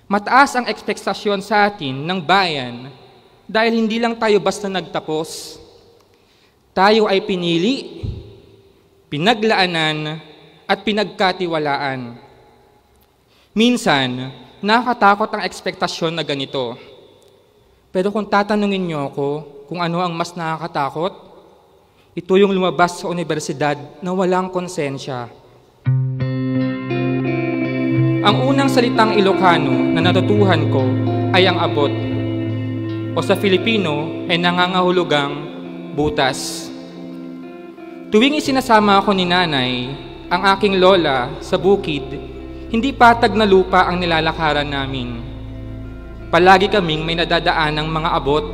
Mataas ang ekspektasyon sa atin ng bayan dahil hindi lang tayo basta nagtapos. Tayo ay pinili, pinaglaanan, at pinagkatiwalaan. Minsan, nakakatakot ang ekspektasyon na ganito. Pero kung tatanungin niyo ako kung ano ang mas nakakatakot, ito yung lumabas sa universidad na walang konsensya. Ang unang salitang Ilocano na natutuhan ko ay ang abot, o sa Filipino ay nangangahulugang butas. Tuwing isinasama ako ni nanay, ang aking lola sa bukid, hindi patag na lupa ang nilalakaran namin. Palagi kaming may nadadaanang mga abot,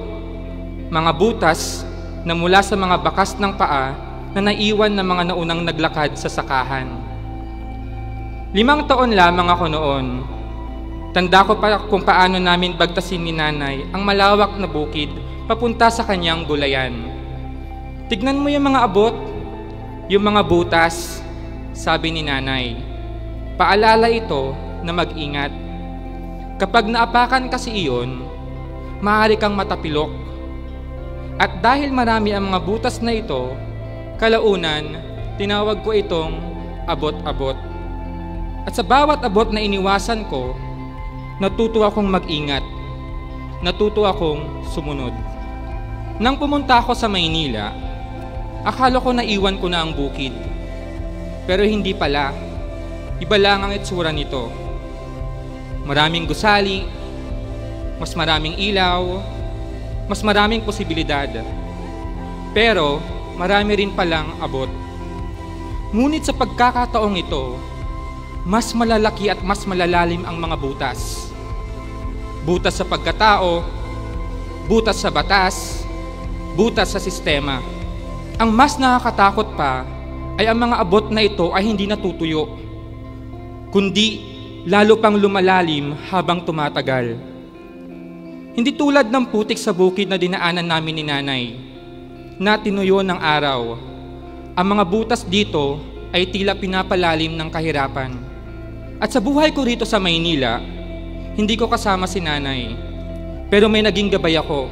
mga butas na mula sa mga bakas ng paa na naiwan ng mga naunang naglakad sa sakahan. 5 taon lamang ako noon. Tanda ko pa kung paano namin bagtasin ni nanay ang malawak na bukid papunta sa kanyang gulayan. Tignan mo yung mga abot, yung mga butas, sabi ni nanay. Paalala ito na mag-ingat. Kapag naapakan kasi iyon, maaari kang matapilok. At dahil marami ang mga butas na ito, kalaunan, tinawag ko itong abot-abot. At sa bawat abot na iniwasan ko, natuto akong mag-ingat. Natuto akong sumunod. Nang pumunta ako sa Maynila, akala ko naiwan ko na ang bukid. Pero hindi pala. Iba lang ang itsura nito. Maraming gusali, mas maraming ilaw, mas maraming posibilidad. Pero marami rin palang abot. Ngunit sa pagkakataong ito, mas malalaki at mas malalalim ang mga butas. Butas sa pagkatao, butas sa batas, butas sa sistema. Ang mas nakakatakot pa ay ang mga abot na ito ay hindi natutuyo, kundi lalo pang lumalalim habang tumatagal. Hindi tulad ng putik sa bukid na dinaanan namin ni nanay, na tinuyo ng araw. Ang mga butas dito ay tila pinapalalim ng kahirapan. At sa buhay ko rito sa Maynila, hindi ko kasama si nanay, pero may naging gabay ako.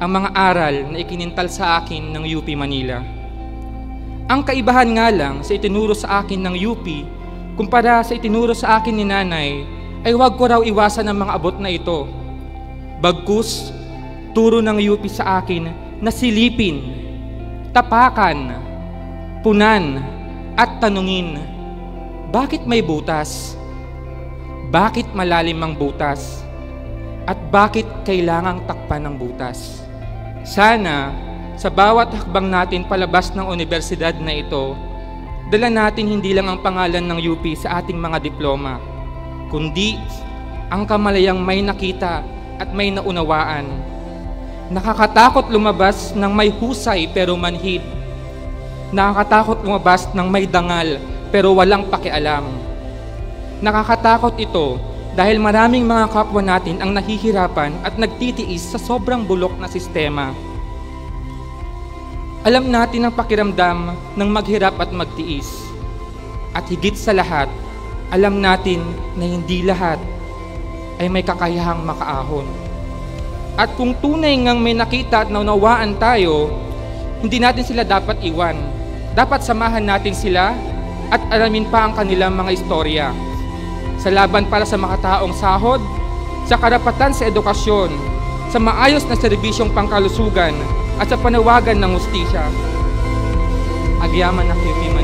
Ang mga aral na ikinintal sa akin ng UP Manila. Ang kaibahan nga lang sa itinuro sa akin ng UP kumpara sa itinuro sa akin ni nanay ay huwag ko raw iwasan ang mga abot na ito. Bagkus, turo ng UP sa akin na silipin, tapakan, punan, at tanungin, bakit may butas? Bakit malalim ang butas? At bakit kailangang takpan ng butas? Sana, sa bawat hakbang natin palabas ng universidad na ito, dala natin hindi lang ang pangalan ng UP sa ating mga diploma, kundi ang kamalayang may nakita at may naunawaan. Nakakatakot lumabas ng may husay pero manhid. Nakakatakot lumabas ng may dangal pero walang pakialam. Nakakatakot ito dahil maraming mga kapwa natin ang nahihirapan at nagtitiis sa sobrang bulok na sistema. Alam natin ang pakiramdam ng maghirap at magtiis. At higit sa lahat, alam natin na hindi lahat ay may kakayahang makaahon. At kung tunay ngang may nakita at naunawaan tayo, hindi natin sila dapat iwan. Dapat samahan natin sila at alamin pa ang kanilang mga istorya. Sa laban para sa makataong sahod, sa karapatan sa edukasyon, sa maayos na serbisyong pangkalusugan, at sa panawagan ng hustisya. Agyaman ng UP Manila.